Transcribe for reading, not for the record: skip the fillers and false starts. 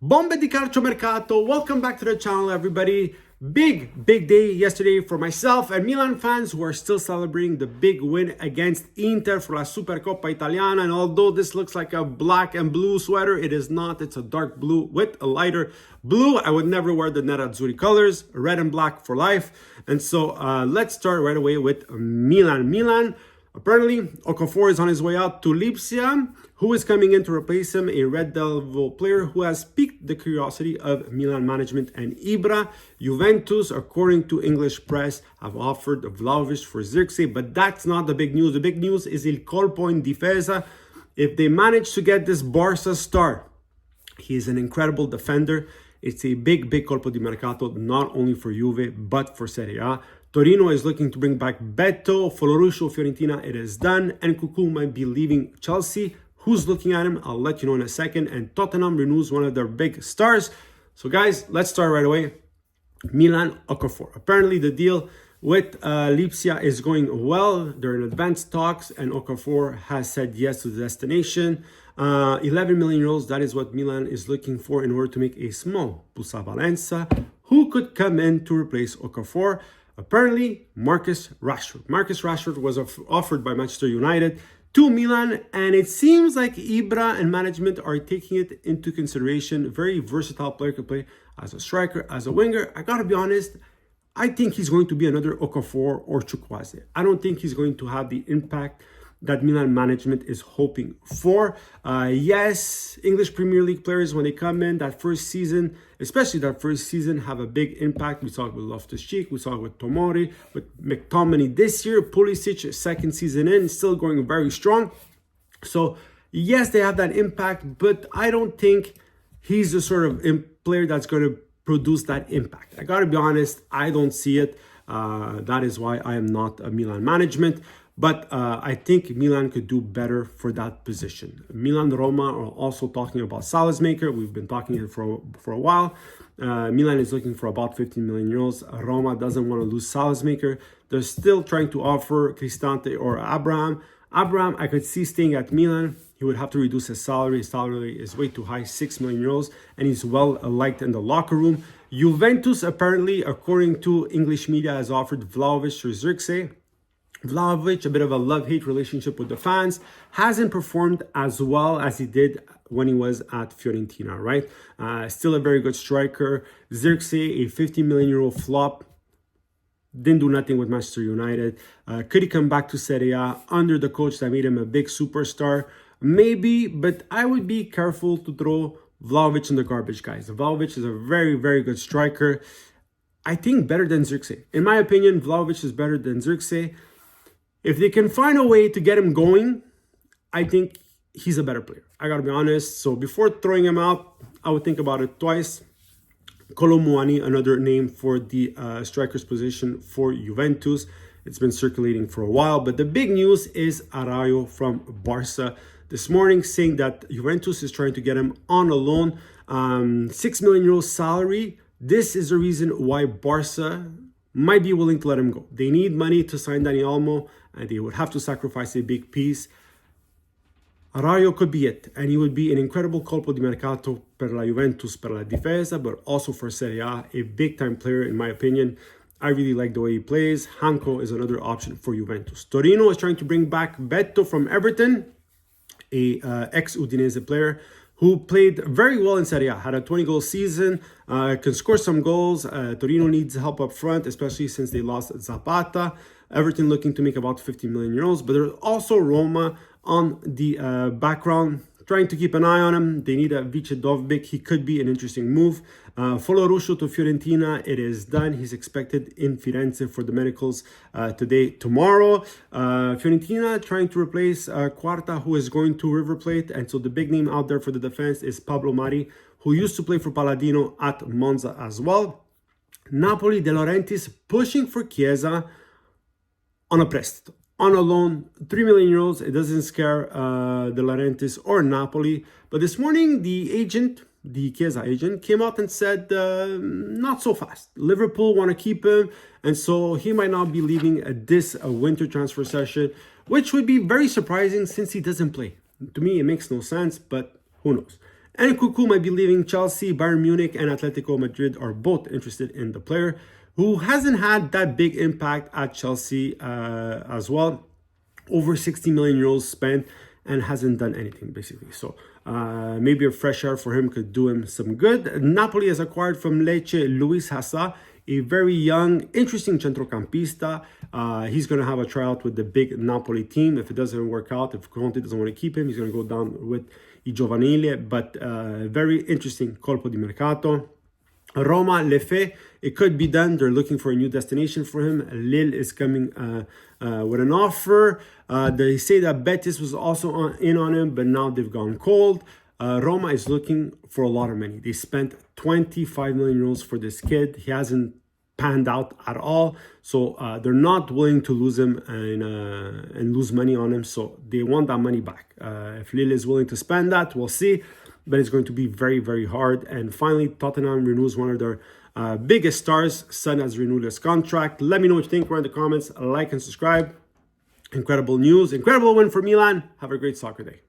Bombe di Calciomercato, welcome back to the channel, everybody. Big day yesterday for myself and Milan fans who are still celebrating the big win against Inter for la Supercoppa Italiana. And although this looks like a black and blue sweater, it is not. It's a dark blue with a lighter blue. I would never wear the nerazzurri colors, red and black for life. And so let's start right away with Milan. Apparently, Okafor is on his way out to Lipsia, who is coming in to replace him, a Red Devil player who has piqued the curiosity of Milan management and Ibra. Juventus, according to English press, have offered Vlahovic for Zirkzee, but that's not the big news. The big news is il colpo in difesa. If they manage to get this Barca star, he is an incredible defender. It's a big colpo di mercato, not only for Juve, but for Serie A. Torino is looking to bring back Beto. Foloruscio, Fiorentina, it is done. And Cuckoo might be leaving Chelsea. Who's looking at him? I'll let you know in a second. And Tottenham renews one of their big stars. So guys, let's start right away. Milan, Okafor. Apparently the deal with Lipsia is going well. They're in advanced talks and Okafor has said yes to the destination. 11 million euros, that is what Milan is looking for in order to make a small Busa Valenza, who could come in to replace Okafor. Apparently, Marcus Rashford was offered by Manchester United to Milan, and it seems like Ibra and management are taking it into consideration. Very versatile player, could play as a striker, as a winger. I gotta be honest, I think he's going to be another Okafor or Chukwueze. I don't think he's going to have the impact that Milan management is hoping for. Yes, English Premier League players, when they come in that first season, especially that first season, have a big impact. We saw it with Loftus-Cheek, we saw it with Tomori, with McTominay this year. Pulisic, second season in, still going very strong. So yes, they have that impact, but I don't think he's the sort of player that's going to produce that impact. I gotta be honest, I don't see it. That is why I am not a Milan management. But I think Milan could do better for that position. Milan, Roma are also talking about Salazmaker. We've been talking it for a while. Milan is looking for about 15 million euros. Roma doesn't want to lose Salazmaker. They're still trying to offer Cristante or Abraham. Abraham, I could see staying at Milan. He would have to reduce his salary. His salary is way too high, 6 million euros, and he's well liked in the locker room. Juventus, apparently, according to English media, has offered Vlahovic or Zirkzee. Vlahovic, a bit of a love-hate relationship with the fans, hasn't performed as well as he did when he was at Fiorentina, right? Still a very good striker. Zirkzee, a 50 million euro flop, didn't do nothing with Manchester United. Could he come back to Serie A under the coach that made him a big superstar? Maybe, but I would be careful to throw Vlahovic in the garbage, guys. Vlahovic is a very good striker. I think better than Zirkzee. In my opinion, Vlahovic is better than Zirkzee. If they can find a way to get him going, I think he's a better player. I gotta be honest. So before throwing him out, I would think about it twice. Colomwani, another name for the striker's position for Juventus. It's been circulating for a while, but the big news is Araujo from Barca this morning saying that Juventus is trying to get him on a loan. 6 million euros salary. This is the reason why Barca might be willing to let him go. They need money to sign Dani Olmo, and they would have to sacrifice a big piece. Araujo could be it, and he would be an incredible colpo di mercato per la Juventus, per la difesa, but also for Serie A, a big-time player in my opinion. I really like the way he plays. Hanko is another option for Juventus. Torino is trying to bring back Beto from Everton, a ex-Udinese player who played very well in Serie A, had a 20-goal season, can score some goals. Torino needs help up front, especially since they lost Zapata. Everton looking to make about 50 million euros, but there's also Roma on the background, trying to keep an eye on him. They need a Vice Dovbyk. He could be an interesting move. Foloruscio to Fiorentina, it is done. He's expected in Firenze for the medicals tomorrow. Fiorentina trying to replace Quarta, who is going to River Plate. And so the big name out there for the defense is Pablo Mari, who used to play for Palladino at Monza as well. Napoli, De Laurentiis pushing for Chiesa on a prestito. On a loan, 3 million euros. It doesn't scare De Laurentiis or Napoli. But this morning, the agent, the Chiesa agent, came out and said, not so fast. Liverpool want to keep him, and so he might not be leaving this winter transfer session, which would be very surprising since he doesn't play. To me, it makes no sense, but who knows. And Cuckoo might be leaving Chelsea. Bayern Munich and Atletico Madrid are both interested in the player, who hasn't had that big impact at Chelsea as well. Over 60 million euros spent and hasn't done anything basically. So maybe a fresh air for him could do him some good. Napoli has acquired from Lecce Luis Hassa, a very young, interesting centrocampista. He's going to have a tryout with the big Napoli team. If it doesn't work out, if Conte doesn't want to keep him, he's going to go down with I Giovanili. But very interesting colpo di mercato. Roma, Lefe, it could be done. They're looking for a new destination for him. Lille is coming with an offer. They say that Betis was also in on him, but now they've gone cold. Roma is looking for a lot of money. They spent 25 million euros for this kid. He hasn't panned out at all. So they're not willing to lose him and lose money on him. So they want that money back. If Lille is willing to spend that, we'll see. But it's going to be very, very hard. And finally, Tottenham renews one of their biggest stars. Son has renewed his contract. Let me know what you think. Write in the comments. Like and subscribe. Incredible news. Incredible win for Milan. Have a great soccer day.